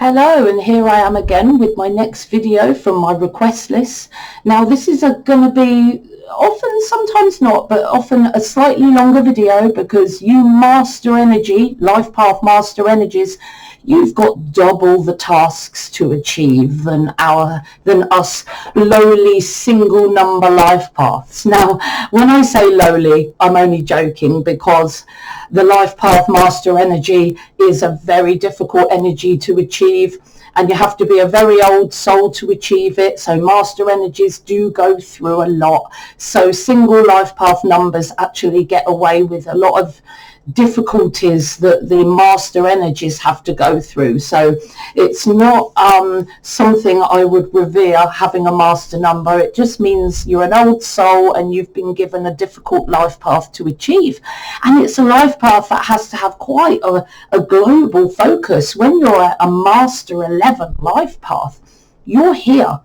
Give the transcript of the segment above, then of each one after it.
Hello, and here I am again with my next video from my request list. Now this is going to be often, sometimes not, but often a slightly longer video because you master energy, life path master energies, you've got double the tasks to achieve than us lowly single number life paths. Now, when I say lowly, I'm only joking because the life path master energy is a very difficult energy to achieve, and you have to be a very old soul to achieve it. So master energies do go through a lot. So single life path numbers actually get away with a lot of difficulties that the master energies have to go through. So it's not something I would revere, having a master number. It just means you're an old soul and you've been given a difficult life path to achieve, and it's a life path that has to have quite a global focus. When you're a master 11 life path, you're here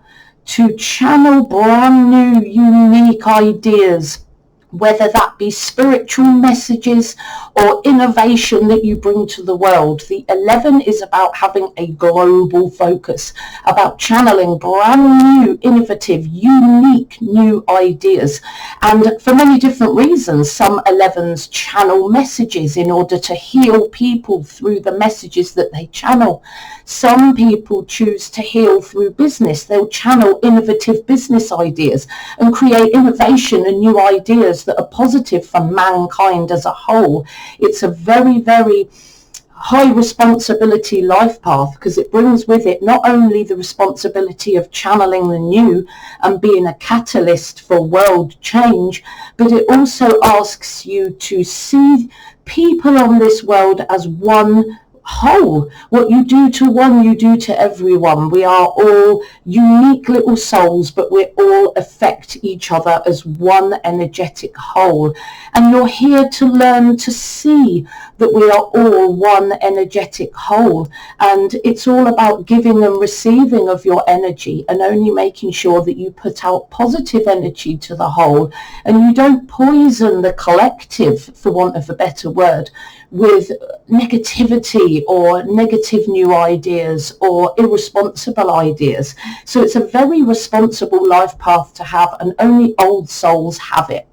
to channel brand new unique ideas, whether that be spiritual messages or innovation that you bring to the world. The 11 is about having a global focus, about channeling brand new, innovative, unique new ideas. And for many different reasons, some 11s channel messages in order to heal people through the messages that they channel. Some people choose to heal through business. They'll channel innovative business ideas and create innovation and new ideas that are positive for mankind as a whole. It's a very, very high responsibility life path because it brings with it not only the responsibility of channeling the new and being a catalyst for world change, but it also asks you to see people on this world as one whole. What you do to one, you do to everyone. We are all unique little souls, but we all affect each other as one energetic whole. And you're here to learn to see that we are all one energetic whole. And it's all about giving and receiving of your energy, and only making sure that you put out positive energy to the whole, and you don't poison the collective, for want of a better word, with negativity or negative new ideas or irresponsible ideas. So it's a very responsible life path to have, and only old souls have it.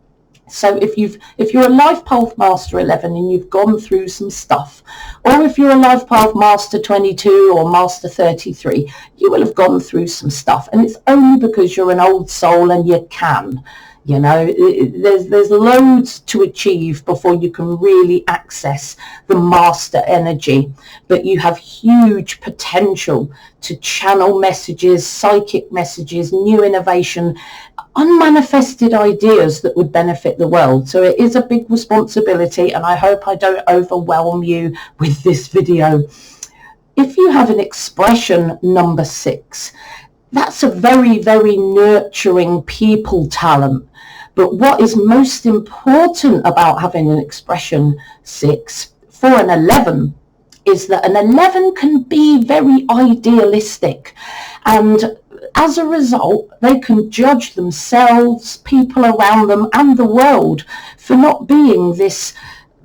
So if you're a life path master 11 and you've gone through some stuff, or if you're a life path master 22 or master 33, you will have gone through some stuff, and it's only because you're an old soul and you can. You know, there's loads to achieve before you can really access the master energy, but you have huge potential to channel messages, psychic messages, new innovation, unmanifested ideas that would benefit the world. So it is a big responsibility, and I hope I don't overwhelm you with this video. If you have an expression number 6, that's a very, very nurturing people talent. But what is most important about having an expression 6 for an 11 is that an 11 can be very idealistic, and as a result they can judge themselves, people around them and the world for not being this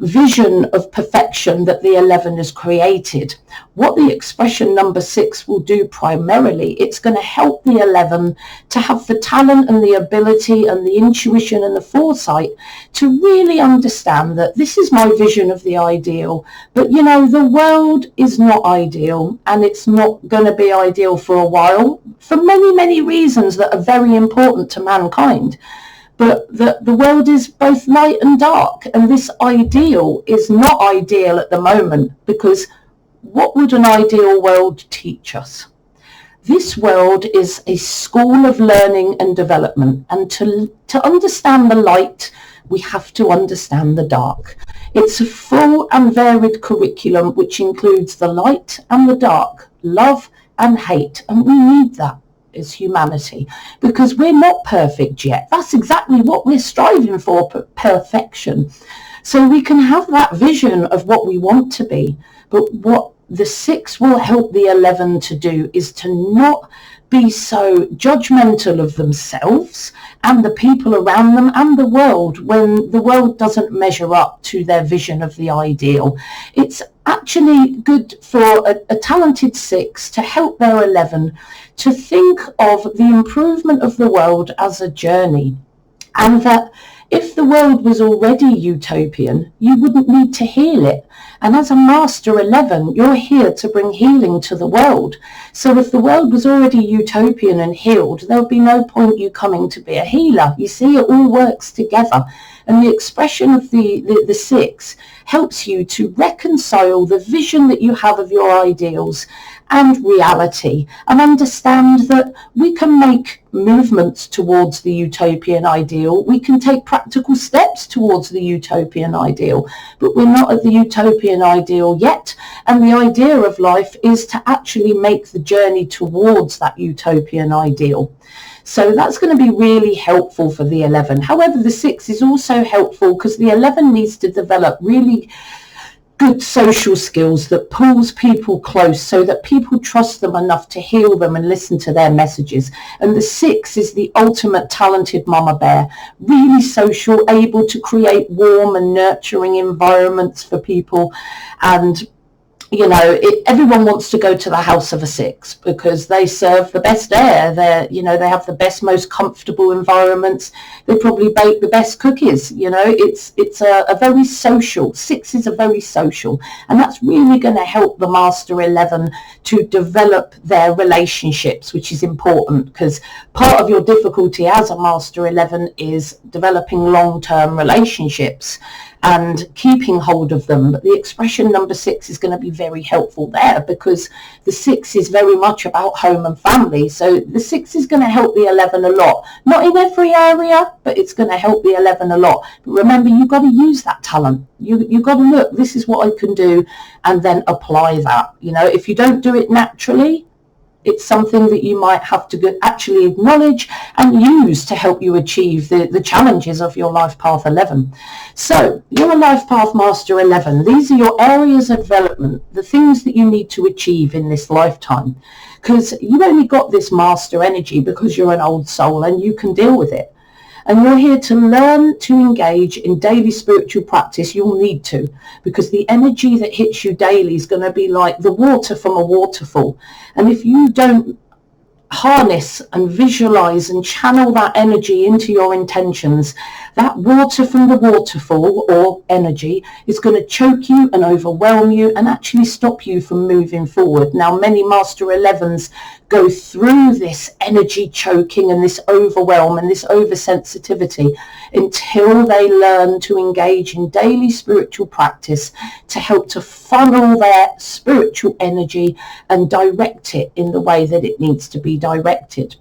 vision of perfection that the 11 has created. What the expression number 6 will do primarily, it's going to help the 11 to have the talent and the ability and the intuition and the foresight to really understand that this is my vision of the ideal, but you know, the world is not ideal, and it's not going to be ideal for a while for many, many reasons that are very important to mankind. But the world is both light and dark, and this ideal is not ideal at the moment, because what would an ideal world teach us? This world is a school of learning and development, and to understand the light, we have to understand the dark. It's a full and varied curriculum which includes the light and the dark, love and hate, and we need that as humanity, because we're not perfect yet. That's exactly what we're striving for, perfection. So we can have that vision of what we want to be, but what the 6 will help the 11 to do is to not be so judgmental of themselves and the people around them and the world when the world doesn't measure up to their vision of the ideal. It's actually good for a talented 6 to help their 11 to think of the improvement of the world as a journey, and that if the world was already utopian, you wouldn't need to heal it. And as a Master 11, you're here to bring healing to the world. So if the world was already utopian and healed, there would be no point you coming to be a healer. You see, it all works together. And the expression of the 6 helps you to reconcile the vision that you have of your ideals and reality, and understand that we can make movements towards the utopian ideal. We can take practical steps towards the utopian ideal, but we're not at the utopian ideal yet. And the idea of life is to actually make the journey towards that utopian ideal. So that's going to be really helpful for the 11. However, the 6 is also helpful because the 11 needs to develop really good social skills that pulls people close so that people trust them enough to heal them and listen to their messages. And the 6 is the ultimate talented mama bear, really social, able to create warm and nurturing environments for people. And everyone wants to go to the house of a 6 because they serve the best air. They have the best, most comfortable environments. They probably bake the best cookies. It's a very social. 6 is a very social, and that's really going to help the Master 11 to develop their relationships, which is important because part of your difficulty as a Master 11 is developing long-term relationships and keeping hold of them. But the expression number 6 is going to be very helpful there because the 6 is very much about home and family. So the 6 is going to help the 11 a lot. Not in every area, but it's going to help the 11 a lot. But remember, you've got to use that talent. You've got to look, this is what I can do, and then apply that. If you don't do it naturally, it's something that you might have to actually acknowledge and use to help you achieve the challenges of your Life Path 11. So you're a Life Path Master 11. These are your areas of development, the things that you need to achieve in this lifetime. Because you've only got this master energy because you're an old soul and you can deal with it. And you're here to learn to engage in daily spiritual practice. You'll need to, because the energy that hits you daily is going to be like the water from a waterfall. And if you don't harness and visualize and channel that energy into your intentions, that water from the waterfall or energy is going to choke you and overwhelm you and actually stop you from moving forward. Now, many Master 11s go through this energy choking and this overwhelm and this oversensitivity until they learn to engage in daily spiritual practice to help to funnel their spiritual energy and direct it in the way that it needs to be directed,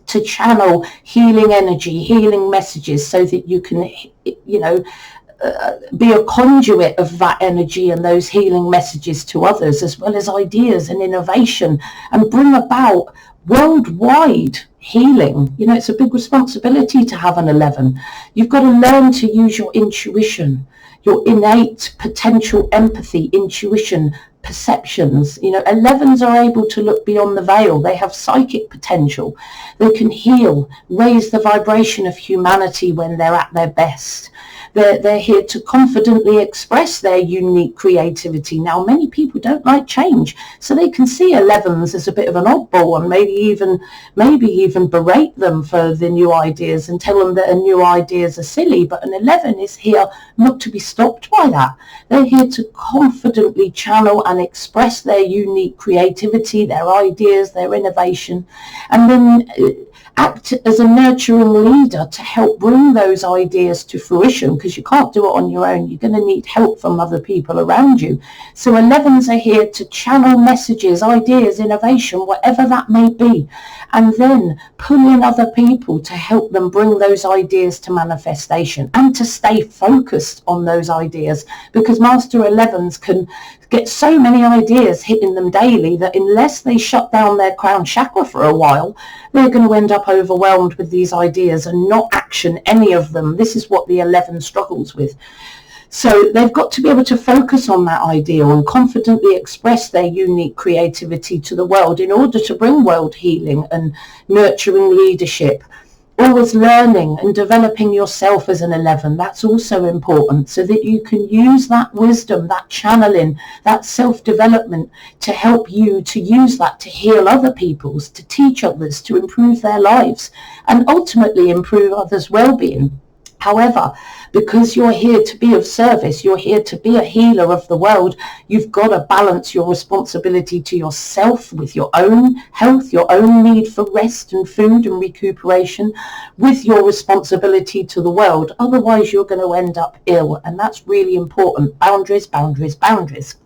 to channel healing energy, healing messages, so that you can, be a conduit of that energy and those healing messages to others, as well as ideas and innovation, and bring about worldwide healing. It's a big responsibility to have an 11. You've got to learn to use your intuition, your innate potential empathy, intuition, perceptions. 11s are able to look beyond the veil. They have psychic potential. They can heal, raise the vibration of humanity when they're at their best. They're here to confidently express their unique creativity. Now, many people don't like change, so they can see 11s as a bit of an oddball and maybe even berate them for the new ideas and tell them that new ideas are silly. But an 11 is here not to be stopped by that. They're here to confidently channel and express their unique creativity, their ideas, their innovation, and then act as a nurturing leader to help bring those ideas to fruition, because you can't do it on your own. You're going to need help from other people around you. So 11s are here to channel messages, ideas, innovation, whatever that may be, and then pull in other people to help them bring those ideas to manifestation and to stay focused on those ideas, because Master 11s can get so many ideas hitting them daily that unless they shut down their crown chakra for a while, they're going to end up overwhelmed with these ideas and not action any of them. This is what the 11 struggles with. So they've got to be able to focus on that ideal and confidently express their unique creativity to the world in order to bring world healing and nurturing leadership. Always learning and developing yourself as an 11. That's also important, so that you can use that wisdom, that channeling, that self-development to help you to use that to heal other people's, to teach others, to improve their lives, and ultimately improve others' well-being. However, because you're here to be of service, you're here to be a healer of the world, you've got to balance your responsibility to yourself with your own health, your own need for rest and food and recuperation, with your responsibility to the world. Otherwise, you're going to end up ill, and that's really important. Boundaries, boundaries, boundaries.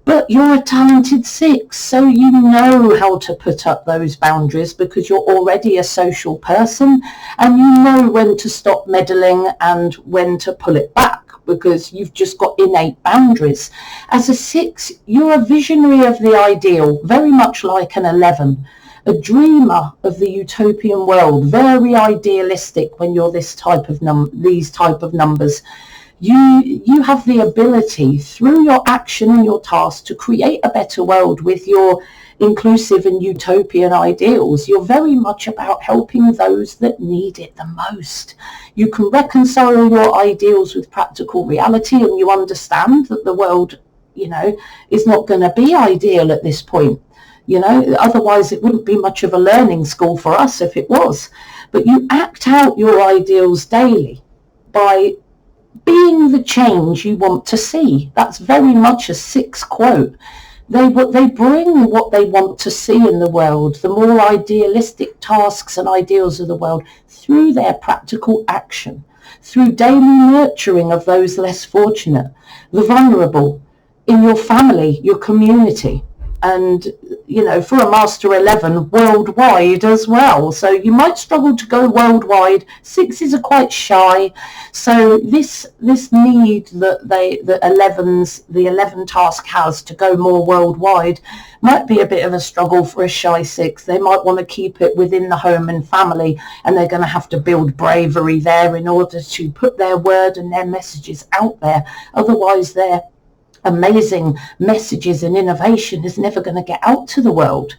But you're a talented 6, so you know how to put up those boundaries because you're already a social person, and you know when to stop meddling and when to pull it back because you've just got innate boundaries. As a 6, you're a visionary of the ideal, very much like an 11. A dreamer of the utopian world, very idealistic when you're these type of numbers. You have the ability through your action and your task to create a better world with your inclusive and utopian ideals. You're very much about helping those that need it the most. You can reconcile your ideals with practical reality, and you understand that the world, is not going to be ideal at this point. Otherwise it wouldn't be much of a learning school for us if it was. But you act out your ideals daily by being the change you want to see. That's very much a 6 quote. They bring what they want to see in the world, the more idealistic tasks and ideals of the world, through their practical action, through daily nurturing of those less fortunate, the vulnerable, in your family, your community, and for a Master 11, worldwide as well. So you might struggle to go worldwide. 6s are quite shy, so this need that the 11 task has to go more worldwide might be a bit of a struggle for a shy 6. They might want to keep it within the home and family, and they're going to have to build bravery there in order to put their word and their messages out there. Otherwise, their amazing messages and innovation is never going to get out to the world.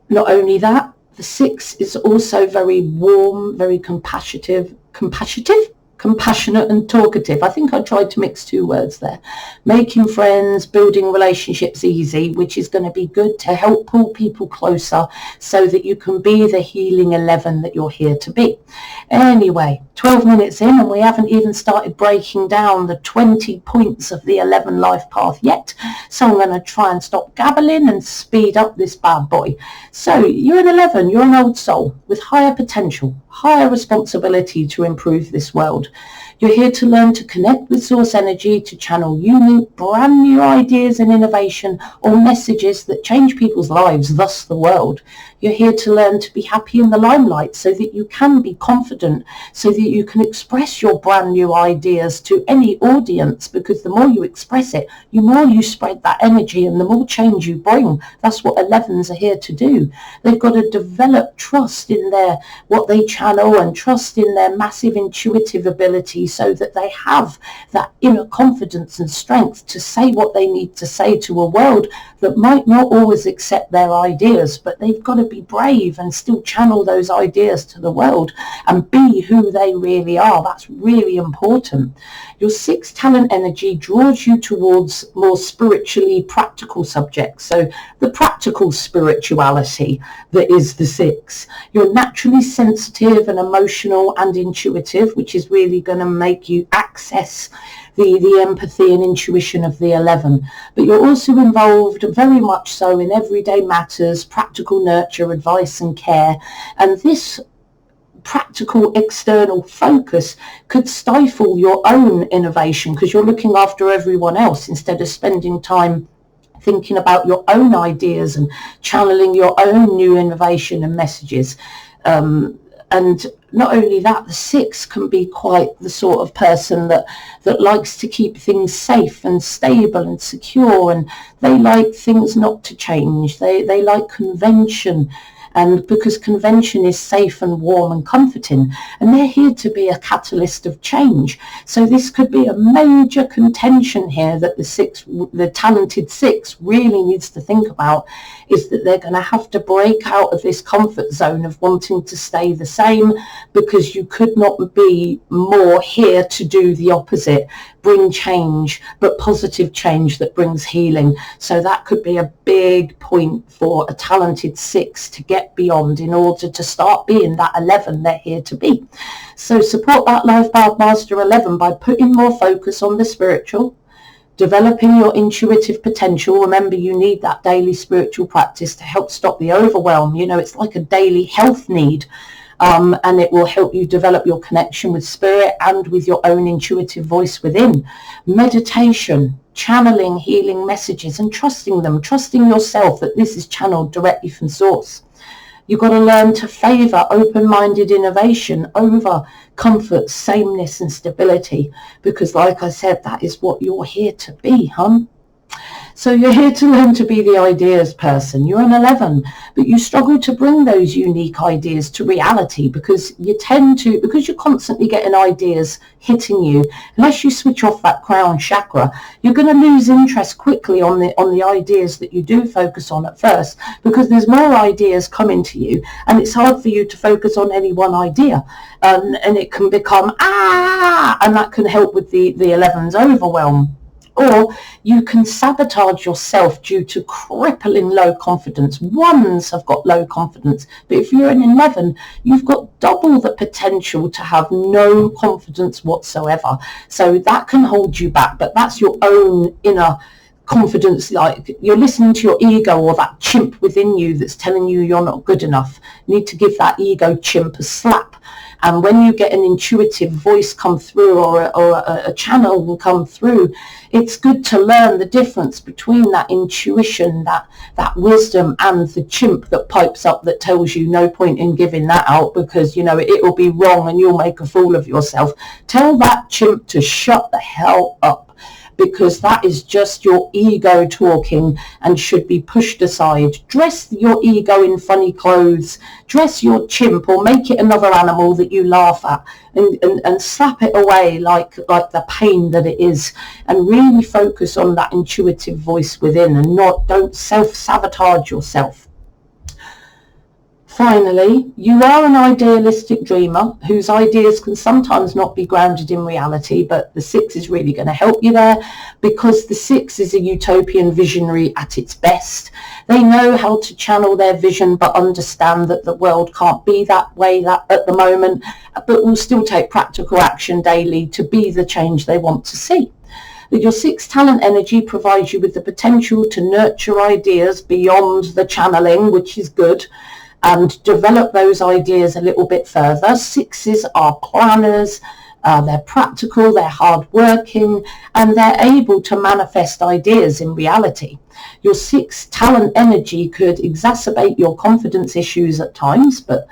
Not only that, the 6 is also very warm, very compassionate and talkative. I think I tried to mix 2 words there. Making friends, building relationships easy, which is going to be good to help pull people closer so that you can be the healing 11 that you're here to be. Anyway, 12 minutes in and we haven't even started breaking down the 20 points of the 11 life path yet. So I'm going to try and stop gabbling and speed up this bad boy. So you're an 11, you're an old soul with higher potential, higher responsibility to improve this world. You're here to learn to connect with source energy, to channel unique, brand new ideas and innovation or messages that change people's lives, thus the world. You're here to learn to be happy in the limelight so that you can be confident, so that you can express your brand new ideas to any audience, because the more you express it, the more you spread that energy and the more change you bring. That's what 11s are here to do. They've got to develop trust in what they channel and trust in their massive intuitive ability, so that they have that inner confidence and strength to say what they need to say to a world that might not always accept their ideas, but they've got to be brave and still channel those ideas to the world and be who they really are. That's really important. Your 6 talent energy draws you towards more spiritually practical subjects. So the practical spirituality that is the 6. You're naturally sensitive and emotional and intuitive, which is really going to make you access the empathy and intuition of the 11. But you're also involved very much so in everyday matters, practical nurture, advice and care. And this practical external focus could stifle your own innovation because you're looking after everyone else instead of spending time thinking about your own ideas and channeling your own new innovation and messages. And not only that, the 6 can be quite the sort of person that likes to keep things safe and stable and secure, and they like things not to change. They like convention, and because convention is safe and warm and comforting, and they're here to be a catalyst of change. So this could be a major contention here that the talented six really needs to think about, is that they're going to have to break out of this comfort zone of wanting to stay the same, because you could not be more here to do the opposite, bring change, but positive change that brings healing. So that could be a big point for a talented six to get beyond in order to start being that 11 they're here to be. So support that Life Path Master 11 by putting more focus on the spiritual, developing your intuitive potential. Remember, you need that daily spiritual practice to help stop the overwhelm. You know, it's like a daily health need. And it will help you develop your connection with spirit and with your own intuitive voice within. Meditation, channeling healing messages and trusting them, trusting yourself that this is channeled directly from source. You've got to learn to favour open-minded innovation over comfort, sameness and stability, because like I said, that is what you're here to be, hun. So you're here to learn to be the ideas person. You're an 11, but you struggle to bring those unique ideas to reality because you're constantly getting ideas hitting you. Unless you switch off that crown chakra, you're going to lose interest quickly on the ideas that you do focus on at first, because there's more ideas coming to you and it's hard for you to focus on any one idea. And it can become, and that can help with the 11's overwhelm. Or you can sabotage yourself due to crippling low confidence. Ones have got low confidence, but if you're an 11, you've got double the potential to have no confidence whatsoever. So that can hold you back, but that's your own inner confidence. Like you're listening to your ego or that chimp within you that's telling you you're not good enough. You need to give that ego chimp a slap. And when you get an intuitive voice come through or a channel will come through, it's good to learn the difference between that intuition, that wisdom, and the chimp that pipes up that tells you no point in giving that out because, you know, it will be wrong and you'll make a fool of yourself. Tell that chimp to shut the hell up, because that is just your ego talking and should be pushed aside. Dress your ego in funny clothes, dress your chimp or make it another animal that you laugh at and slap it away like the pain that it is, and really focus on that intuitive voice within and don't self-sabotage yourself. Finally, you are an idealistic dreamer whose ideas can sometimes not be grounded in reality, but the 6 is really going to help you there, because the 6 is a utopian visionary at its best. They know how to channel their vision, but understand that the world can't be that way at the moment, but will still take practical action daily to be the change they want to see. That your 6 talent energy provides you with the potential to nurture ideas beyond the channeling, which is good, and develop those ideas a little bit further. 6s are planners, they're practical, they're hardworking, and they're able to manifest ideas in reality. Your 6 talent energy could exacerbate your confidence issues at times, but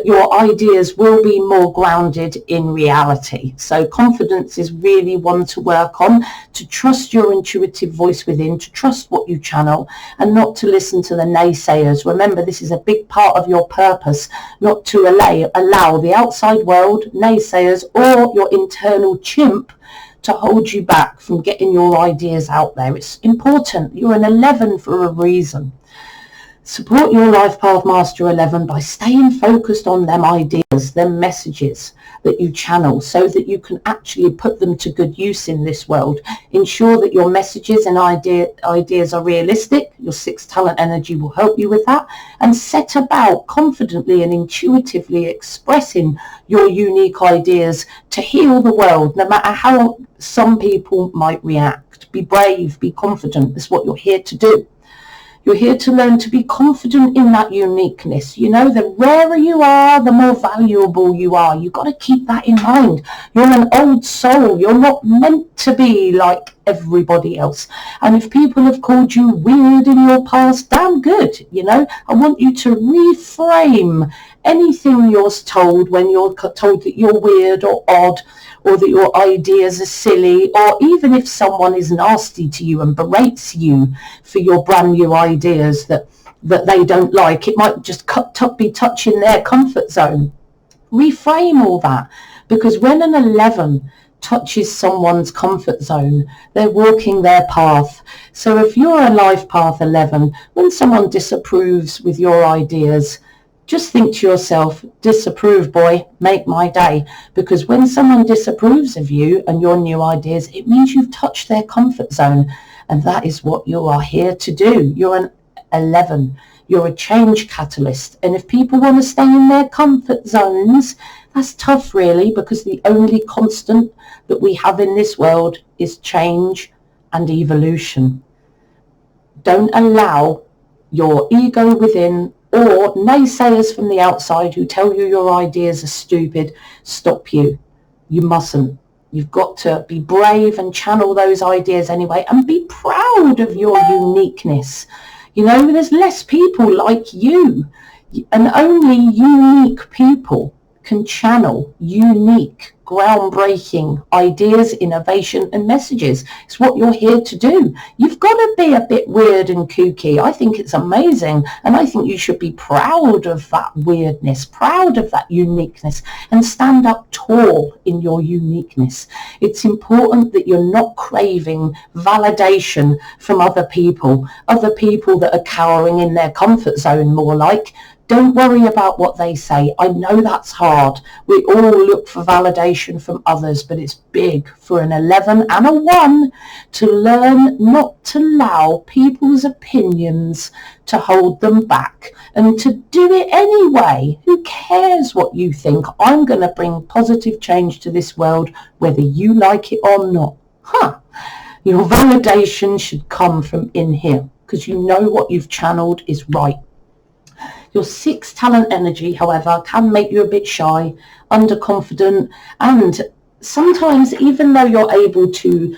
your ideas will be more grounded in reality. So confidence is really one to work on, to trust your intuitive voice within, to trust what you channel and not to listen to the naysayers. Remember, this is a big part of your purpose, not to allow the outside world, naysayers, or your internal chimp to hold you back from getting your ideas out there. It's important. You're an 11 for a reason. Support your Life Path Master 11 by staying focused on them ideas, them messages that you channel, so that you can actually put them to good use in this world. Ensure that your messages and ideas are realistic. Your 6 talent energy will help you with that. And set about confidently and intuitively expressing your unique ideas to heal the world, no matter how some people might react. Be brave, be confident. That's what you're here to do. You're here to learn to be confident in that uniqueness. You know, the rarer you are, the more valuable you are. You've got to keep that in mind. You're an old soul. You're not meant to be like everybody else. And if people have called you weird in your past, damn good. You know, I want you to reframe anything you're told when you're told that you're weird or odd, or that your ideas are silly, or even if someone is nasty to you and berates you for your brand new ideas, that that they don't like. It might just be touching their comfort zone. Reframe all that, because when an 11 touches someone's comfort zone, they're walking their path. So if you're a life path 11, when someone disapproves with your ideas, just think to yourself, disapprove, boy, make my day. Because when someone disapproves of you and your new ideas, it means you've touched their comfort zone. And that is what you are here to do. You're an 11. You're a change catalyst. And if people want to stay in their comfort zones, that's tough, really, because the only constant that we have in this world is change and evolution. Don't allow your ego within or naysayers from the outside who tell you your ideas are stupid stop you. You mustn't. You've got to be brave and channel those ideas anyway, and be proud of your uniqueness. You know, there's less people like you, and only unique people can channel unique, groundbreaking ideas, innovation and messages. It's what you're here to do. You've got to be a bit weird and kooky. I think it's amazing, and I think you should be proud of that weirdness, proud of that uniqueness, and stand up tall in your uniqueness. It's important that you're not craving validation from other people that are cowering in their comfort zone, more like. Don't worry about what they say. I know that's hard. We all look for validation from others, but it's big for an 11 and a 1 to learn not to allow people's opinions to hold them back, and to do it anyway. Who cares what you think? I'm going to bring positive change to this world, whether you like it or not. Your validation should come from in here, because you know what you've channeled is right. Your 6 talent energy, however, can make you a bit shy, underconfident, and sometimes, even though you're able to,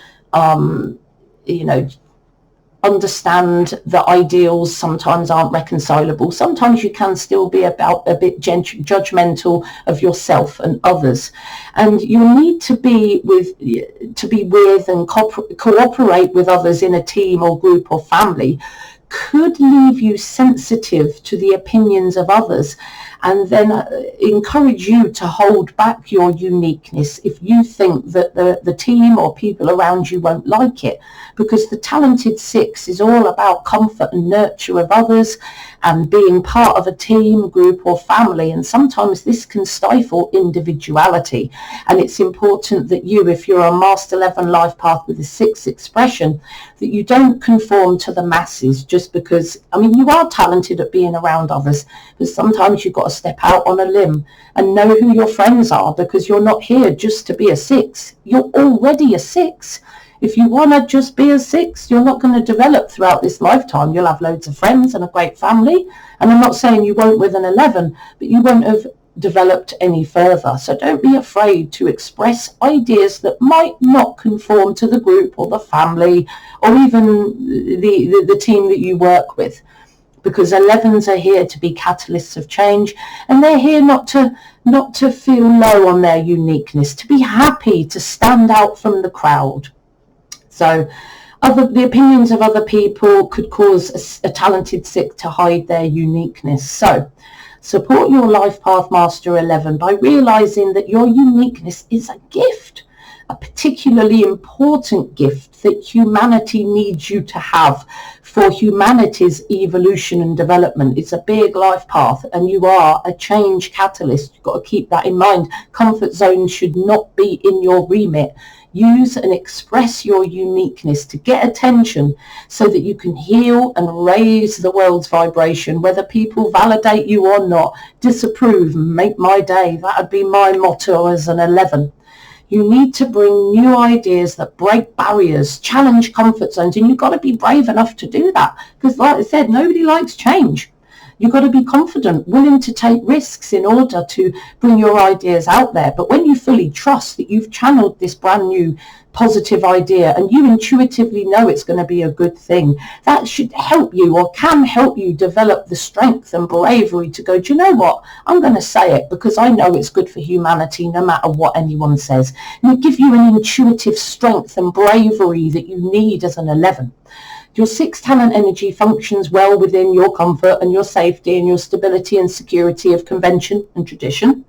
understand the ideals sometimes aren't reconcilable, sometimes you can still be a bit judgmental of yourself and others, and you need to be with and cooperate with others in a team or group or family. Could leave you sensitive to the opinions of others, and then encourage you to hold back your uniqueness if you think that the team or people around you won't like it, because the talented 6 is all about comfort and nurture of others and being part of a team, group or family, and sometimes this can stifle individuality. And it's important that you, if you're a Master 11 life path with a 6 expression, that you don't conform to the masses just because, you are talented at being around others, but sometimes you've got to step out on a limb and know who your friends are, because you're not here just to be a 6. You're already a 6. If you want to just be a 6, you're not going to develop throughout this lifetime. You'll have loads of friends and a great family. And I'm not saying you won't with an 11, but you won't have developed any further. So don't be afraid to express ideas that might not conform to the group or the family or even the team that you work with. Because 11s are here to be catalysts of change, and they're here not to feel low on their uniqueness, to be happy to stand out from the crowd. So the opinions of other people could cause a talented 6 to hide their uniqueness. So support your life path Master 11 by realizing that your uniqueness is a gift, a particularly important gift that humanity needs you to have for humanity's evolution and development. It's a big life path, and you are a change catalyst. You've got to keep that in mind. Comfort zones should not be in your remit. Use and express your uniqueness to get attention so that you can heal and raise the world's vibration, whether people validate you or not. Disapprove, make my day. That would be my motto as an 11. You need to bring new ideas that break barriers, challenge comfort zones, and you've got to be brave enough to do that, because like I said, nobody likes change. You've got to be confident, willing to take risks in order to bring your ideas out there. But when you fully trust that you've channeled this brand new positive idea and you intuitively know it's going to be a good thing, that should help you, or can help you, develop the strength and bravery to go, do you know what, I'm going to say it because I know it's good for humanity no matter what anyone says. And it gives you an intuitive strength and bravery that you need as an 11. Your sixth talent energy functions well within your comfort and your safety and your stability and security of convention and tradition.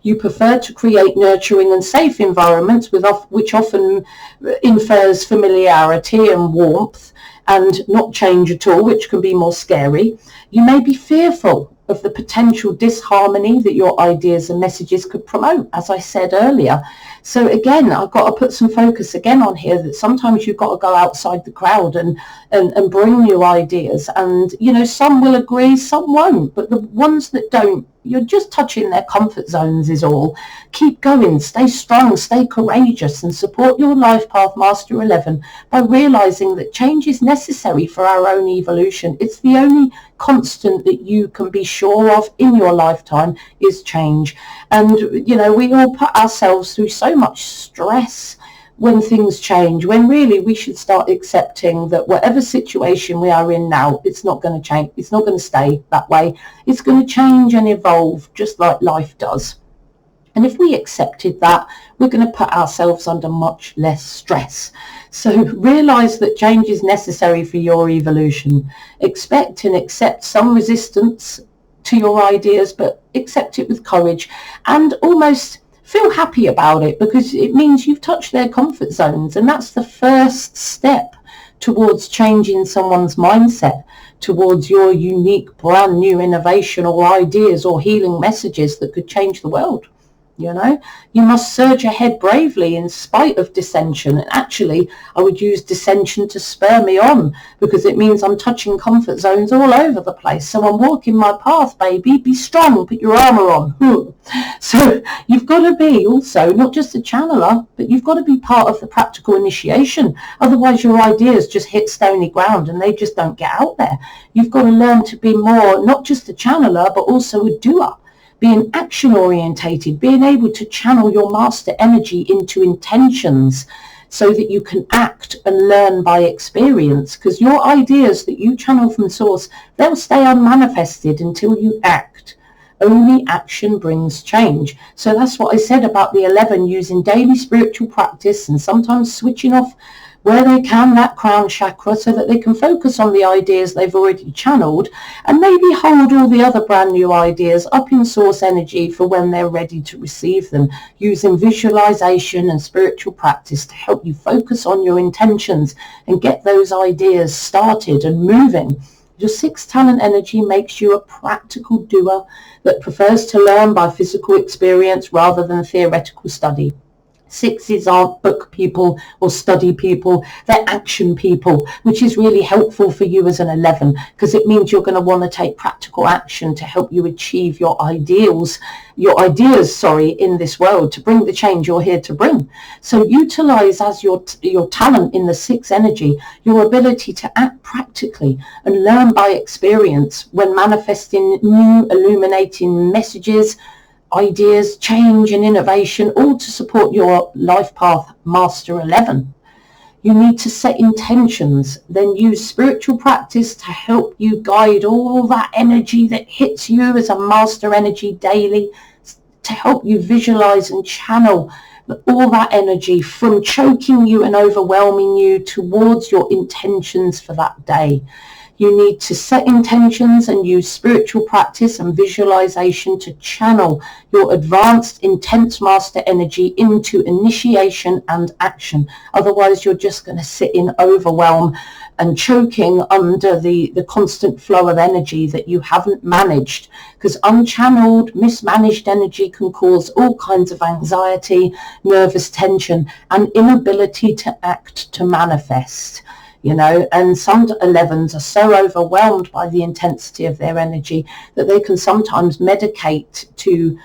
You prefer to create nurturing and safe environments which often infers familiarity and warmth, and not change at all, which can be more scary. You may be fearful of the potential disharmony that your ideas and messages could promote, as I said earlier. So again, I've got to put some focus again on here that sometimes you've got to go outside the crowd and bring new ideas. And, you know, some will agree, some won't. But the ones that don't, you're just touching their comfort zones is all. Keep going, stay strong, stay courageous, and support your life path Master 11 by realizing that change is necessary for our own evolution. It's the only constant that you can be sure of in your lifetime is change. And, you know, we all put ourselves through so much stress when things change, when really we should start accepting that whatever situation we are in now, it's not going to change. It's not going to stay that way. It's going to change and evolve just like life does. And if we accepted that, we're going to put ourselves under much less stress. So realize that change is necessary for your evolution. Expect and accept some resistance to your ideas, but accept it with courage and almost feel happy about it, because it means you've touched their comfort zones, and that's the first step towards changing someone's mindset towards your unique, brand new innovation or ideas or healing messages that could change the world. You know, you must surge ahead bravely in spite of dissension. And actually, I would use dissension to spur me on, because it means I'm touching comfort zones all over the place. So I'm walking my path, baby. Be strong, put your armor on. So you've got to be also not just a channeler, but you've got to be part of the practical initiation. Otherwise, your ideas just hit stony ground and they just don't get out there. You've got to learn to be more, not just a channeler, but also a doer. Being action orientated, being able to channel your master energy into intentions so that you can act and learn by experience, because your ideas that you channel from source, they'll stay unmanifested until you act. Only action brings change. So that's what I said about the 11 using daily spiritual practice and sometimes switching off where they can that crown chakra so that they can focus on the ideas they've already channeled and maybe hold all the other brand new ideas up in source energy for when they're ready to receive them, using visualization and spiritual practice to help you focus on your intentions and get those ideas started and moving. Your sixth talent energy makes you a practical doer that prefers to learn by physical experience rather than theoretical study. Sixes aren't book people or study people, they're action people, which is really helpful for you as an 11, because it means you're going to want to take practical action to help you achieve your ideas, in this world, to bring the change you're here to bring. So utilize as your talent in the sixth energy, your ability to act practically and learn by experience when manifesting new illuminating messages, ideas, change and innovation, all to support your life path Master 11. You need to set intentions, then use spiritual practice to help you guide all that energy that hits you as a master energy daily, to help you visualize and channel all that energy from choking you and overwhelming you towards your intentions for that day. You need to set intentions and use spiritual practice and visualization to channel your advanced, intense master energy into initiation and action. Otherwise, you're just going to sit in overwhelm and choking under the constant flow of energy that you haven't managed. Because unchanneled, mismanaged energy can cause all kinds of anxiety, nervous tension, and inability to act, to manifest. You know, and some 11s are so overwhelmed by the intensity of their energy that they can sometimes medicate to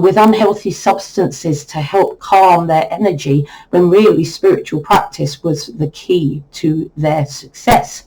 with unhealthy substances to help calm their energy, when really spiritual practice was the key to their success.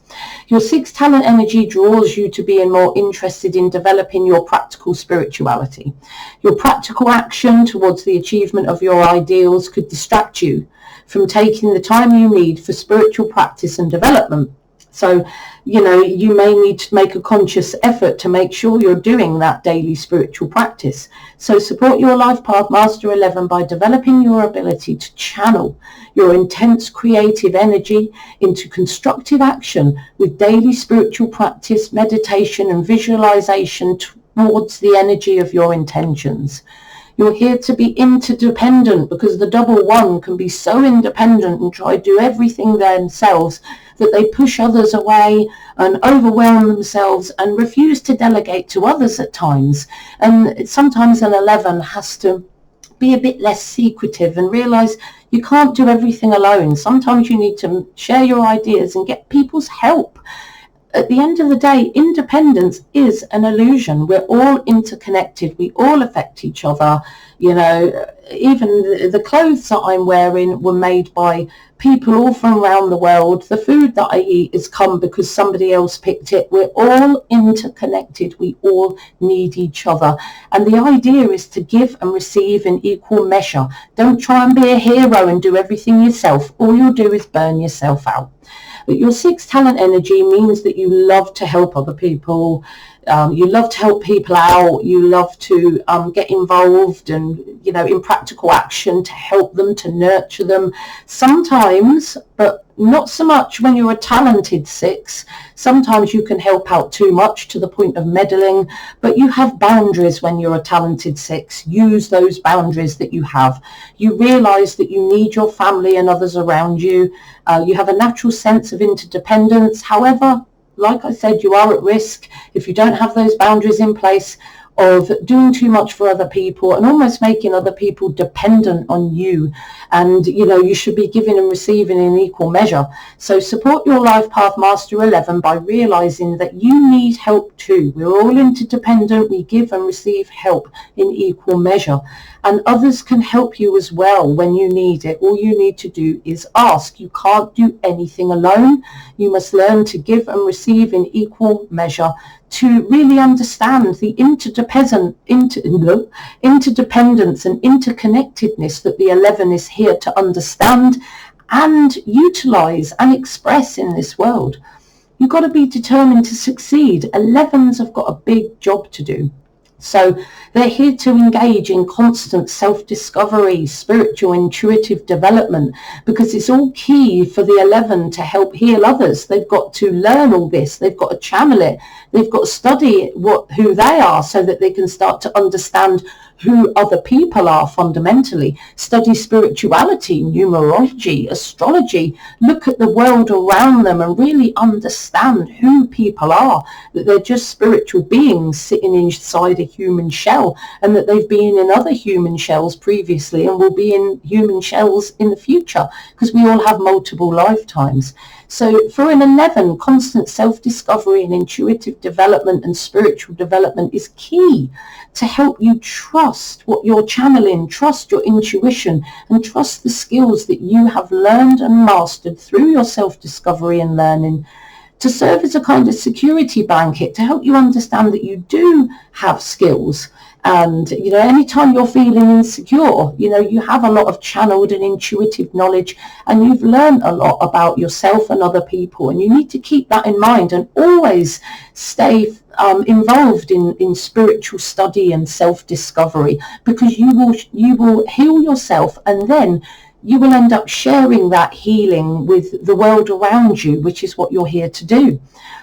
Your sixth talent energy draws you to being more interested in developing your practical spirituality. Your practical action towards the achievement of your ideals could distract you from taking the time you need for spiritual practice and development. So, you may need to make a conscious effort to make sure you're doing that daily spiritual practice. So support your Life Path Master 11 by developing your ability to channel your intense creative energy into constructive action with daily spiritual practice, meditation, and visualization towards the energy of your intentions. You're here to be interdependent, because the double one can be so independent and try to do everything themselves that they push others away and overwhelm themselves and refuse to delegate to others at times. And sometimes an 11 has to be a bit less secretive and realize you can't do everything alone. Sometimes you need to share your ideas and get people's help. At the end of the day, independence is an illusion. We're all interconnected. We all affect each other. Even the clothes that I'm wearing were made by people all from around the world. The food that I eat has come because somebody else picked it. We're all interconnected. We all need each other. And the idea is to give and receive in equal measure. Don't try and be a hero and do everything yourself. All you'll do is burn yourself out. But your sixth talent energy means that you love to help other people. You love to help people out. You love to get involved and, in practical action to help them, to nurture them. Sometimes, but not so much when you're a talented 6. Sometimes you can help out too much to the point of meddling, but you have boundaries when you're a talented 6. Use those boundaries that you have. You realize that you need your family and others around you. You have a natural sense of interdependence. However, like I said, you are at risk if you don't have those boundaries in place of doing too much for other people and almost making other people dependent on you. And, you should be giving and receiving in equal measure. So support your Life Path Master 11 by realizing that you need help too. We're all interdependent. We give and receive help in equal measure. And others can help you as well when you need it. All you need to do is ask. You can't do anything alone. You must learn to give and receive in equal measure to really understand the interdependence and interconnectedness that the 11 is here to understand and utilize and express in this world. You've got to be determined to succeed. 11s have got a big job to do. So they're here to engage in constant self-discovery, spiritual, intuitive development, because it's all key for the 11 to help heal others. They've got to learn all this. They've got to channel it. They've got to study who they are so that they can start to understand who other people are fundamentally. Study spirituality, numerology, astrology, look at the world around them and really understand who people are, that they're just spiritual beings sitting inside a human shell, and that they've been in other human shells previously and will be in human shells in the future, because we all have multiple lifetimes. So for an 11, constant self-discovery and intuitive development and spiritual development is key to help you trust what you're channeling, trust your intuition, and trust the skills that you have learned and mastered through your self-discovery and learning, to serve as a kind of security blanket to help you understand that you do have skills. And, anytime you're feeling insecure, you have a lot of channeled and intuitive knowledge, and you've learned a lot about yourself and other people. And you need to keep that in mind and always stay involved in spiritual study and self-discovery, because you will heal yourself, and then you will end up sharing that healing with the world around you, which is what you're here to do.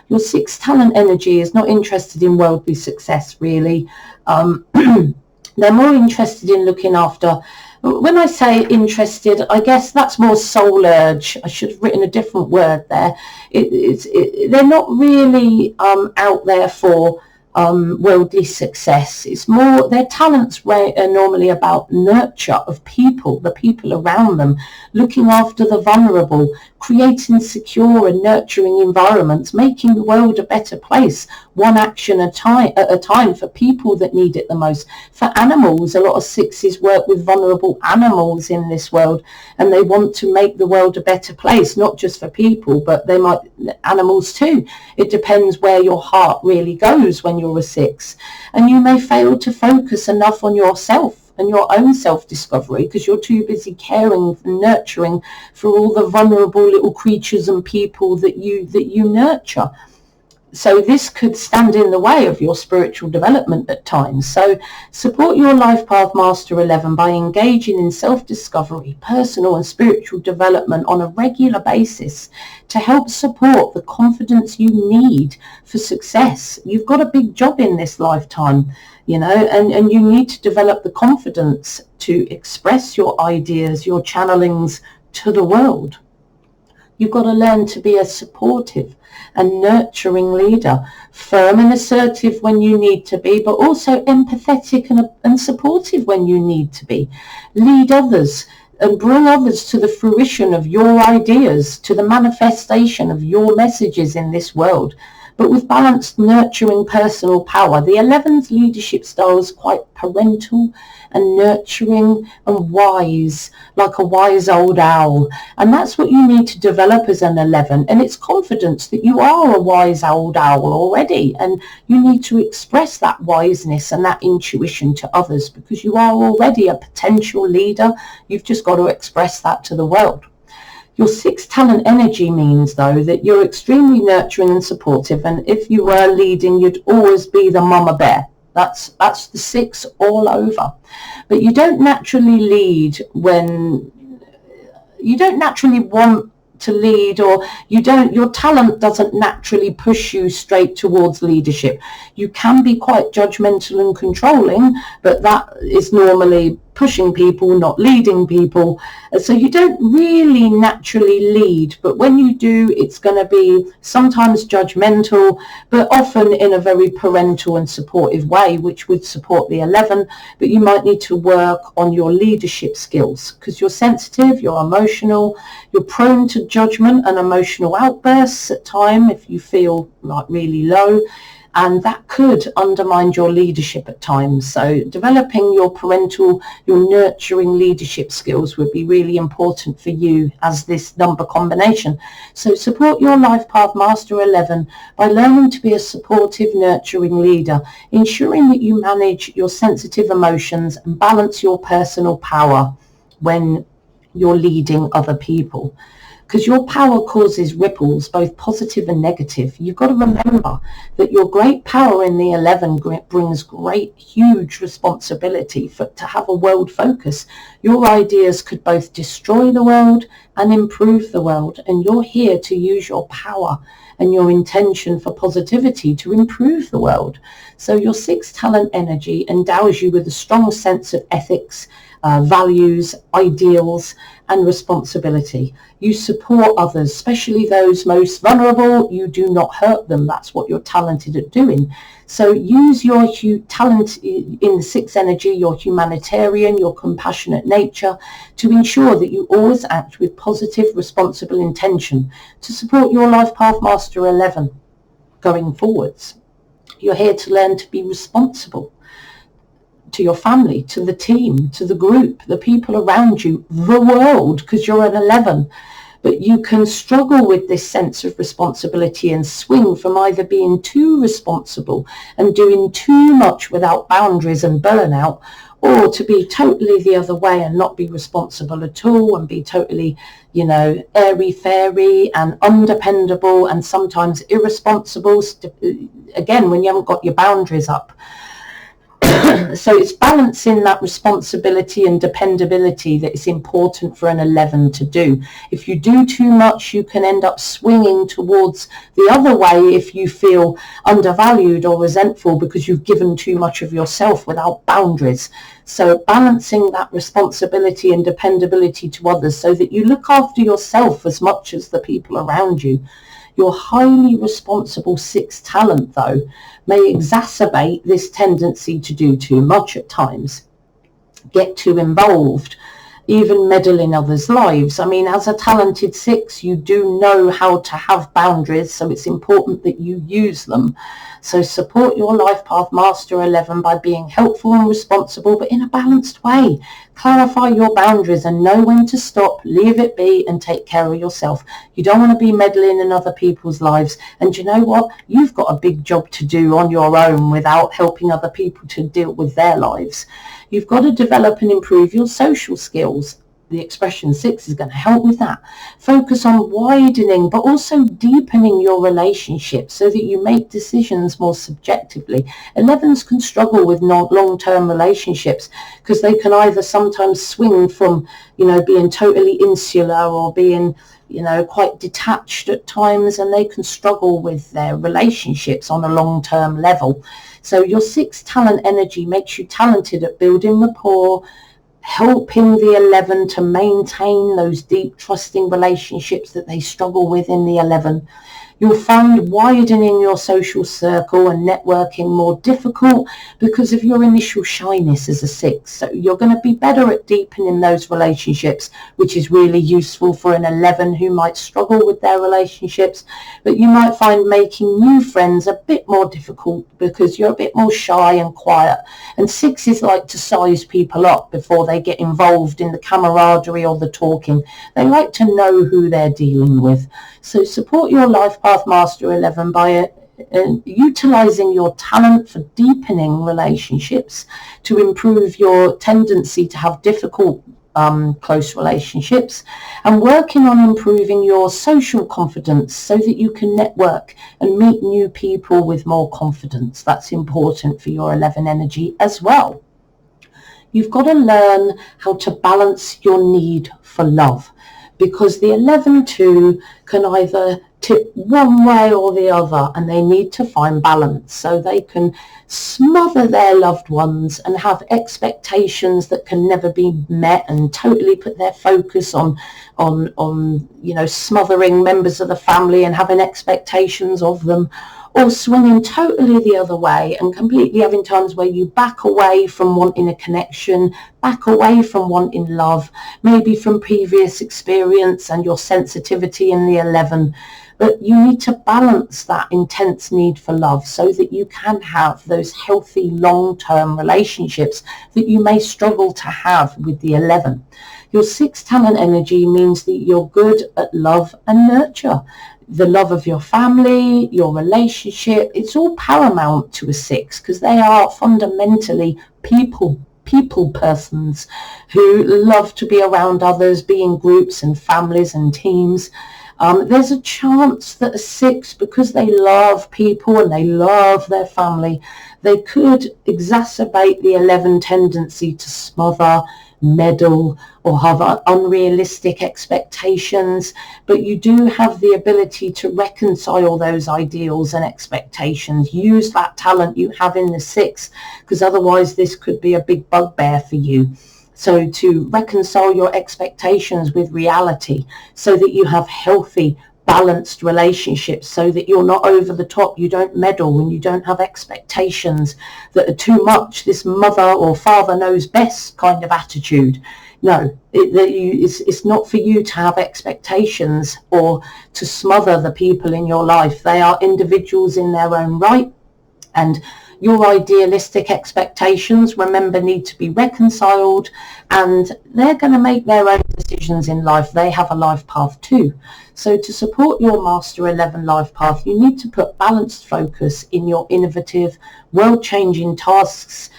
Your sixth talent energy is not interested in worldly success, really. They're more interested in looking after. When I say interested, I guess that's more soul urge. I should have written a different word there. They're not really out there for worldly success. It's more, their talents are normally about nurture of people, the people around them, looking after the vulnerable, creating secure and nurturing environments, making the world a better place, one action at a time for people that need it the most. For animals, a lot of sixes work with vulnerable animals in this world, and they want to make the world a better place, not just for people, but they might animals too. It depends where your heart really goes when you're a 6. And you may fail to focus enough on yourself and your own self-discovery, because you're too busy caring and nurturing for all the vulnerable little creatures and people that you nurture. So this could stand in the way of your spiritual development at times. So support your life path Master 11 by engaging in self-discovery, personal and spiritual development on a regular basis to help support the confidence you need for success. You've got a big job in this lifetime, you know, and you need to develop the confidence to express your ideas, your channelings to the world. You've got to learn to be a supportive and nurturing leader, firm and assertive when you need to be, but also empathetic and supportive when you need to be. Lead others and bring others to the fruition of your ideas, to the manifestation of your messages in this world, but with balanced, nurturing personal power. The 11's leadership style is quite parental and nurturing and wise, like a wise old owl. And that's what you need to develop as an 11. And it's confidence that you are a wise old owl already. And you need to express that wiseness and that intuition to others, because you are already a potential leader. You've just got to express that to the world. Your 6 talent energy means, though, that you're extremely nurturing and supportive. And if you were leading, you'd always be the mama bear. That's the 6 all over. But you don't naturally lead when you don't naturally want to lead, or your talent doesn't naturally push you straight towards leadership. You can be quite judgmental and controlling, but that is normally pushing people, not leading people. So you don't really naturally lead, but when you do, it's going to be sometimes judgmental, but often in a very parental and supportive way, which would support the 11. But you might need to work on your leadership skills, because you're sensitive, you're emotional, you're prone to judgment and emotional outbursts at time if you feel like really low. And that could undermine your leadership at times. So developing your nurturing leadership skills would be really important for you as this number combination. So support your life path Master 11 by learning to be a supportive, nurturing leader, ensuring that you manage your sensitive emotions and balance your personal power when you're leading other people. Because your power causes ripples, both positive and negative. You've got to remember that your great power in the 11 brings great, huge responsibility to have a world focus. Your ideas could both destroy the world and improve the world. And you're here to use your power and your intention for positivity to improve the world. So your 6 talent energy endows you with a strong sense of ethics, values, ideals, and responsibility. You support others, especially those most vulnerable. You do not hurt them. That's what you're talented at doing. So use your talent in the 6 energy, your humanitarian, your compassionate nature, to ensure that you always act with positive, responsible intention to support your life path Master 11 going forwards. You're here to learn to be responsible to your family, to the team, to the group, the people around you, the world, because you're an 11. But you can struggle with this sense of responsibility and swing from either being too responsible and doing too much without boundaries and burnout, or to be totally the other way and not be responsible at all and be totally, airy-fairy and undependable and sometimes irresponsible, again, when you haven't got your boundaries up. So it's balancing that responsibility and dependability that is important for an 11 to do. If you do too much, you can end up swinging towards the other way if you feel undervalued or resentful because you've given too much of yourself without boundaries. So balancing that responsibility and dependability to others so that you look after yourself as much as the people around you. Your highly responsible 6 talent, though, may exacerbate this tendency to do too much at times, get too involved, even meddle in others' lives. I mean, as a talented 6, you do know how to have boundaries, so it's important that you use them. So support your life path Master 11 by being helpful and responsible, but in a balanced way. Clarify your boundaries and know when to stop, leave it be, and take care of yourself. You don't want to be meddling in other people's lives. And you know what? You've got a big job to do on your own without helping other people to deal with their lives. You've got to develop and improve your social skills. The expression 6 is going to help with that. Focus on widening but also deepening your relationships so that you make decisions more subjectively. 11s can struggle with long-term relationships because they can either sometimes swing from, being totally insular or being, quite detached at times, and they can struggle with their relationships on a long-term level. So your 6 talent energy makes you talented at building rapport, helping the 11 to maintain those deep trusting relationships that they struggle with in the 11. You'll find widening your social circle and networking more difficult because of your initial shyness as a 6. So you're going to be better at deepening those relationships, which is really useful for an 11 who might struggle with their relationships. But you might find making new friends a bit more difficult because you're a bit more shy and quiet. And 6s like to size people up before they get involved in the camaraderie or the talking. They like to know who they're dealing with. So support your Life Path Master 11 by utilizing your talent for deepening relationships to improve your tendency to have difficult close relationships, and working on improving your social confidence so that you can network and meet new people with more confidence. That's important for your 11 energy as well. You've got to learn how to balance your need for love, because the 11 too can either tip one way or the other, and they need to find balance so they can smother their loved ones and have expectations that can never be met and totally put their focus on smothering members of the family and having expectations of them, or swinging totally the other way and completely having times where you back away from wanting a connection, back away from wanting love, maybe from previous experience and your sensitivity in the 11. But you need to balance that intense need for love so that you can have those healthy long-term relationships that you may struggle to have with the 11. Your 6 talent energy means that you're good at love and nurture. The love of your family, your relationship, it's all paramount to a 6 because they are fundamentally people persons who love to be around others, be in groups and families and teams. There's a chance that a 6, because they love people and they love their family, they could exacerbate the 11 tendency to smother, meddle, or have unrealistic expectations. But you do have the ability to reconcile those ideals and expectations. Use that talent you have in the 6, because otherwise this could be a big bugbear for you. So to reconcile your expectations with reality so that you have healthy, balanced relationships, so that you're not over the top, you don't meddle, and you don't have expectations that are too much, this mother or father knows best kind of attitude. No, it's not for you to have expectations or to smother the people in your life. They are individuals in their own right, and your idealistic expectations, remember, need to be reconciled, and they're going to make their own decisions in life. They have a life path too. So to support your Master 11 life path, you need to put balanced focus in your innovative, world-changing tasks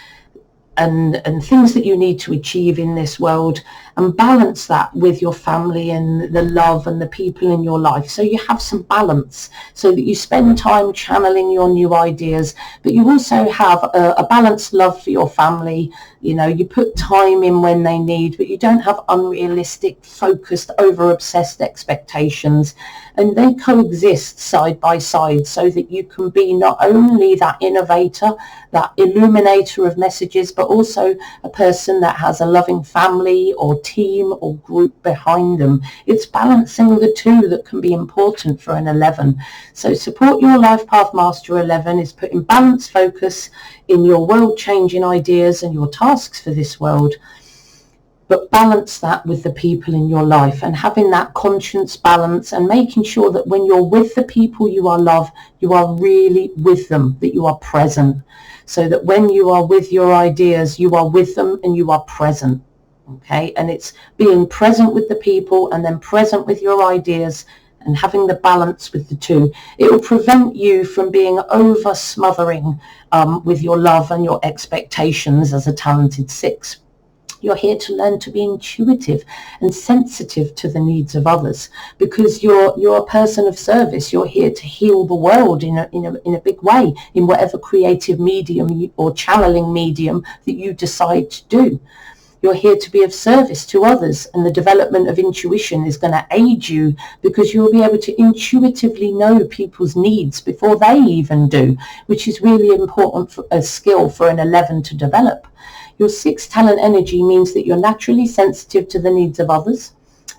and things that you need to achieve in this world, and balance that with your family and the love and the people in your life. So you have some balance so that you spend time channeling your new ideas, but you also have a balanced love for your family. You put time in when they need, but you don't have unrealistic, focused, over-obsessed expectations. And they coexist side by side so that you can be not only that innovator, that illuminator of messages, but also a person that has a loving family or team or group behind them. It's balancing the two that can be important for an 11. So support your Life Path Master 11 is putting balanced focus in your world-changing ideas and your tasks for this world, but balance that with the people in your life and having that conscience balance and making sure that when you're with the people you love, you are really with them, that you are present, so that when you are with your ideas, you are with them and you are present. Okay, and it's being present with the people and then present with your ideas and having the balance with the two. It will prevent you from being over smothering with your love and your expectations as a talented 6. You're here to learn to be intuitive and sensitive to the needs of others, because you're a person of service. You're here to heal the world in a big way, in whatever creative medium or channeling medium that you decide to do. You're here to be of service to others, and the development of intuition is going to aid you, because you'll be able to intuitively know people's needs before they even do, which is really important for a skill for an 11 to develop. Your 6 talent energy means that you're naturally sensitive to the needs of others,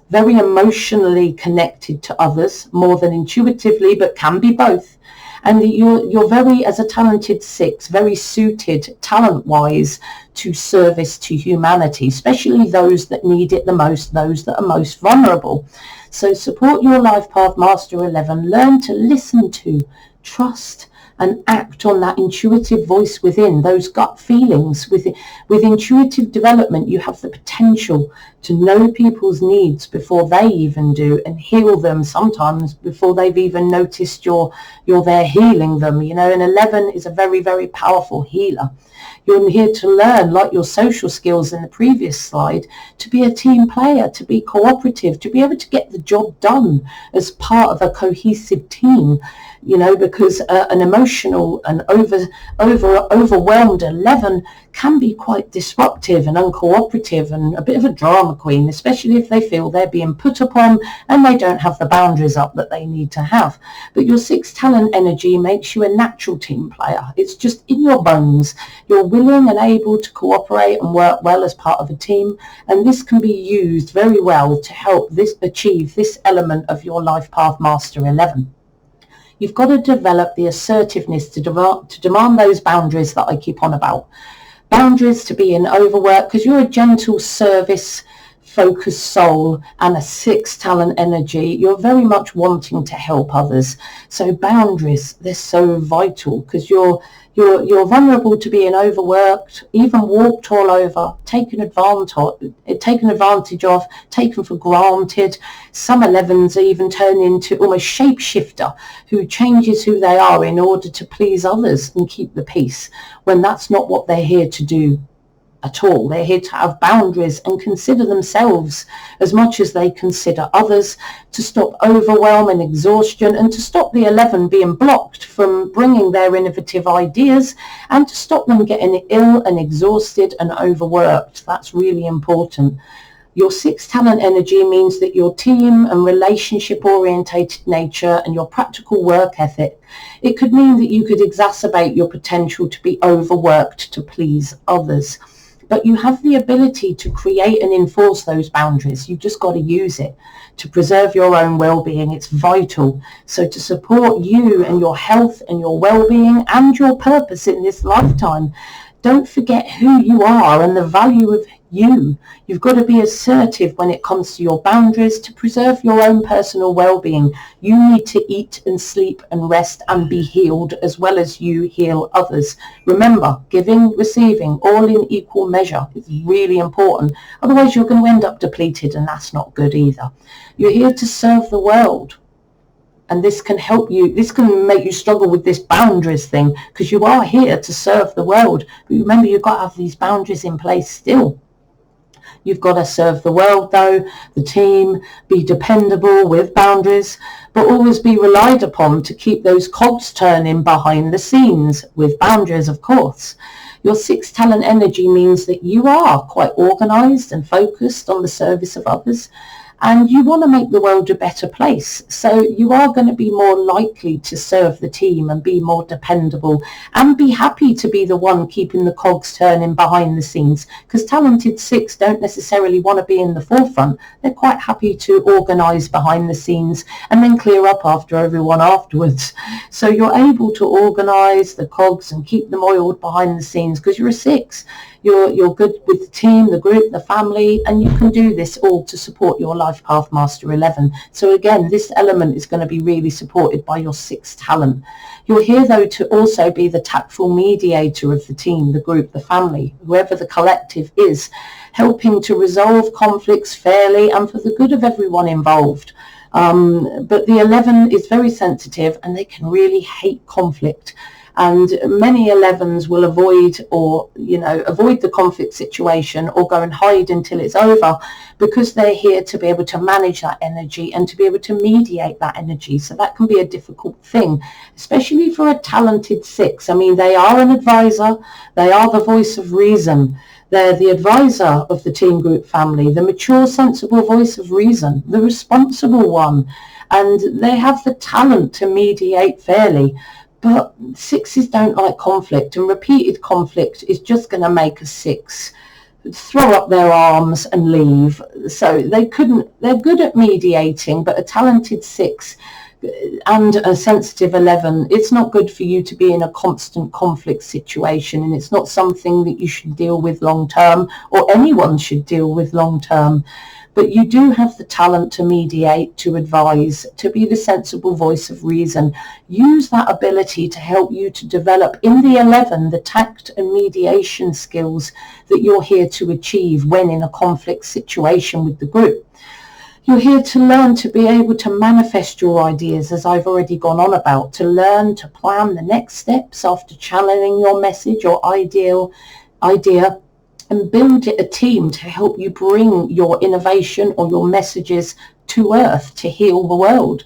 very emotionally connected to others, more than intuitively, but can be both. And that you're very, as a talented 6, very suited talent-wise to service to humanity, especially those that need it the most, those that are most vulnerable. So support your life path Master 11. Learn to listen to, trust, and act on that intuitive voice within, those gut feelings. With intuitive development, you have the potential to know people's needs before they even do, and heal them sometimes before they've even noticed you're there healing them. You know, an 11 is a very, very powerful healer. You're here to learn, like your social skills in the previous slide, to be a team player, to be cooperative, to be able to get the job done as part of a cohesive team. You know, because an emotional and overwhelmed 11 can be quite disruptive and uncooperative and a bit of a drama queen, especially if they feel they're being put upon and they don't have the boundaries up that they need to have. But your 6 talent energy makes you a natural team player. It's just in your bones. You're willing and able to cooperate and work well as part of a team, and this can be used very well to help achieve this element of your life path Master 11. You've got to develop the assertiveness to demand those boundaries that I keep on about. Boundaries to be in overwork, because you're a gentle service focused soul and a 6 talent energy. You're very much wanting to help others. So boundaries, they're so vital, because you're vulnerable to being overworked, even walked all over, taken advantage of, taken for granted. Some 11s even turn into almost shapeshifter, who changes who they are in order to please others and keep the peace, when that's not what they're here to do at all. They're here to have boundaries and consider themselves as much as they consider others, to stop overwhelm and exhaustion, and to stop the 11 being blocked from bringing their innovative ideas, and to stop them getting ill and exhausted and overworked. That's really important. Your 6 talent energy means that your team and relationship orientated nature and your practical work ethic, it could mean that you could exacerbate your potential to be overworked to please others. But you have the ability to create and enforce those boundaries. You've just got to use it to preserve your own well-being. It's vital. So to support you and your health and your well-being and your purpose in this lifetime, don't forget who you are and the value of you. You've got to be assertive when it comes to your boundaries to preserve your own personal well-being. You need to eat and sleep and rest and be healed, as well as you heal others. Remember, giving, receiving, all in equal measure is really important. Otherwise, you're going to end up depleted, and that's not good either. You're here to serve the world. And this can help you, this can make you struggle with this boundaries thing, because you are here to serve the world. But remember, you've got to have these boundaries in place still. You've got to serve the world, though, the team, be dependable with boundaries, but always be relied upon to keep those cogs turning behind the scenes with boundaries, of course. Your 6 talent energy means that you are quite organized and focused on the service of others, and you want to make the world a better place. So you are going to be more likely to serve the team and be more dependable and be happy to be the one keeping the cogs turning behind the scenes, because talented 6 don't necessarily want to be in the forefront. They're quite happy to organise behind the scenes and then clear up after everyone afterwards. So you're able to organise the cogs and keep them oiled behind the scenes because you're a 6. You're good with the team, the group, the family, and you can do this all to support your life path Master 11. So again, this element is going to be really supported by your 6 talent. You're here, though, to also be the tactful mediator of the team, the group, the family, whoever the collective is, helping to resolve conflicts fairly and for the good of everyone involved. But the 11 is very sensitive and they can really hate conflict. And many 11s will avoid the conflict situation or go and hide until it's over, because they're here to be able to manage that energy and to be able to mediate that energy. So that can be a difficult thing, especially for a talented 6. I mean, they are an advisor. They are the voice of reason. They're the advisor of the team group family, the mature, sensible voice of reason, the responsible one. And they have the talent to mediate fairly. But 6s don't like conflict, and repeated conflict is just going to make a 6 throw up their arms and leave. So they're good at mediating, but a talented 6 and a sensitive 11, it's not good for you to be in a constant conflict situation, and it's not something that you should deal with long term, or anyone should deal with long term. But you do have the talent to mediate, to advise, to be the sensible voice of reason. Use that ability to help you to develop in the 11 the tact and mediation skills that you're here to achieve when in a conflict situation with the group. You're here to learn to be able to manifest your ideas, as I've already gone on about, to learn to plan the next steps after channeling your message or idea, and build a team to help you bring your innovation or your messages to earth to heal the world.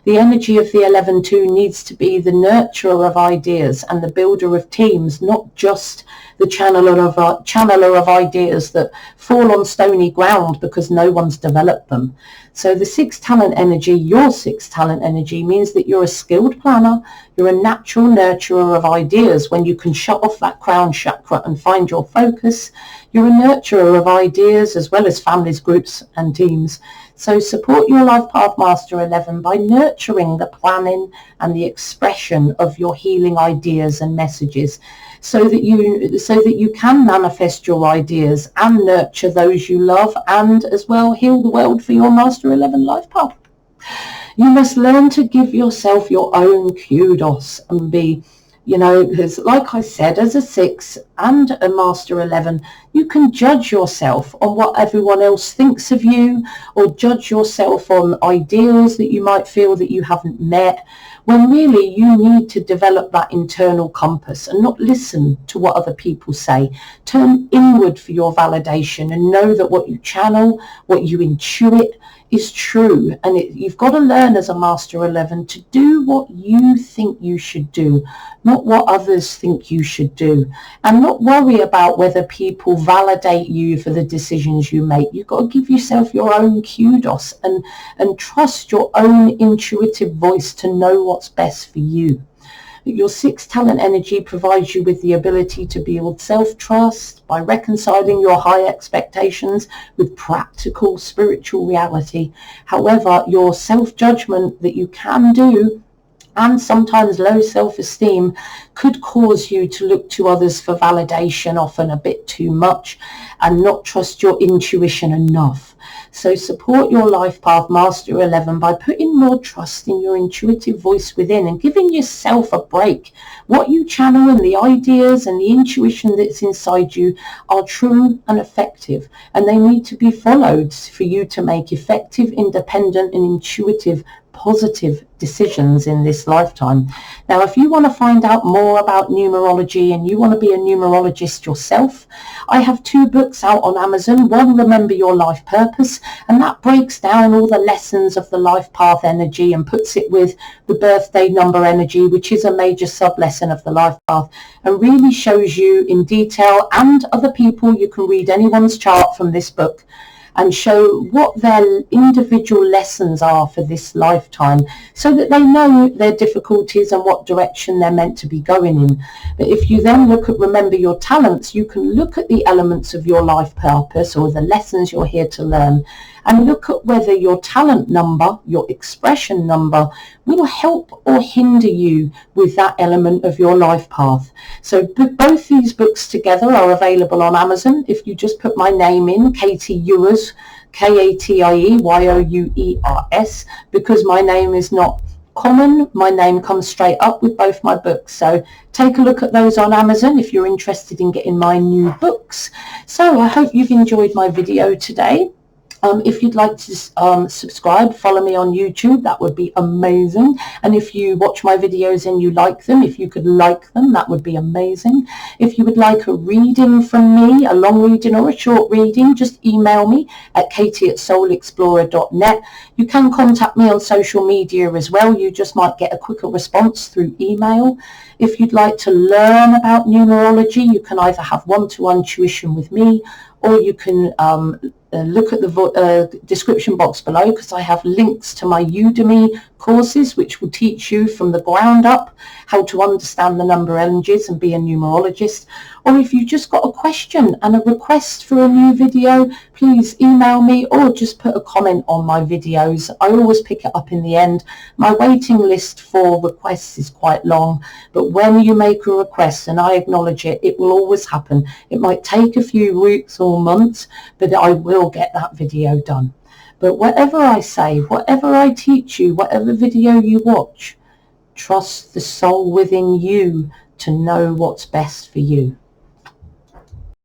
The energy of the 11-2 needs to be the nurturer of ideas and the builder of teams, not just the channeler of ideas that fall on stony ground because no one's developed them. So the 6 talent energy, your 6 talent energy, means that you're a skilled planner, you're a natural nurturer of ideas when you can shut off that crown chakra and find your focus. You're a nurturer of ideas as well as families, groups and teams. So support your Life Path Master 11 by nurturing the planning and the expression of your healing ideas and messages, so that you can manifest your ideas and nurture those you love, and as well heal the world for your Master 11 life path. You must learn to give yourself your own kudos and be, because like I said, as a 6 and a Master 11, you can judge yourself on what everyone else thinks of you, or judge yourself on ideals that you might feel that you haven't met, when really you need to develop that internal compass and not listen to what other people say. Turn inward for your validation and know that what you channel, what you intuit, is true. And you've got to learn as a Master 11 to do what you think you should do, not what others think you should do, and not worry about whether people validate you for the decisions you make. You've got to give yourself your own kudos and trust your own intuitive voice to know what's best for you. Your 6 talent energy provides you with the ability to build self-trust by reconciling your high expectations with practical spiritual reality. However, your self-judgment that you can do, and sometimes low self-esteem, could cause you to look to others for validation often a bit too much and not trust your intuition enough. So support your Life Path Master 11 by putting more trust in your intuitive voice within and giving yourself a break. What you channel and the ideas and the intuition that's inside you are true and effective, and they need to be followed for you to make effective, independent and intuitive positive decisions in this lifetime. Now, if you want to find out more about numerology and you want to be a numerologist yourself, I have 2 books out on Amazon. One, Remember Your Life Purpose, and that breaks down all the lessons of the life path energy and puts it with the birthday number energy, which is a major sub-lesson of the life path, and really shows you in detail, and other people, you can read anyone's chart from this book and show what their individual lessons are for this lifetime, so that they know their difficulties and what direction they're meant to be going in. But if you then look at Remember Your Talents, you can look at the elements of your life purpose or the lessons you're here to learn, and look at whether your talent number, your expression number, will help or hinder you with that element of your life path. So both these books together are available on Amazon. If you just put my name in, Katie Ewers, Katieyours, because my name is not common, my name comes straight up with both my books. So take a look at those on Amazon if you're interested in getting my new books. So I hope you've enjoyed my video today. If you'd like to subscribe, follow me on YouTube, that would be amazing. And if you watch my videos and you like them, if you could like them, that would be amazing. If you would like a reading from me, a long reading or a short reading, just email me at katie@soulexplorer.net. You can contact me on social media as well. You just might get a quicker response through email. If you'd like to learn about numerology, you can either have one-to-one tuition with me, or you can look at the description box below, because I have links to my Udemy courses which will teach you from the ground up how to understand the number energies and be a numerologist. Or if you've just got a question and a request for a new video, please email me or just put a comment on my videos. I always pick it up in the end. My waiting list for requests is quite long, but when you make a request and I acknowledge it, it will always happen. It might take a few weeks or months, but I will get that video done. But whatever I say, whatever I teach you, whatever video you watch, trust the soul within you to know what's best for you.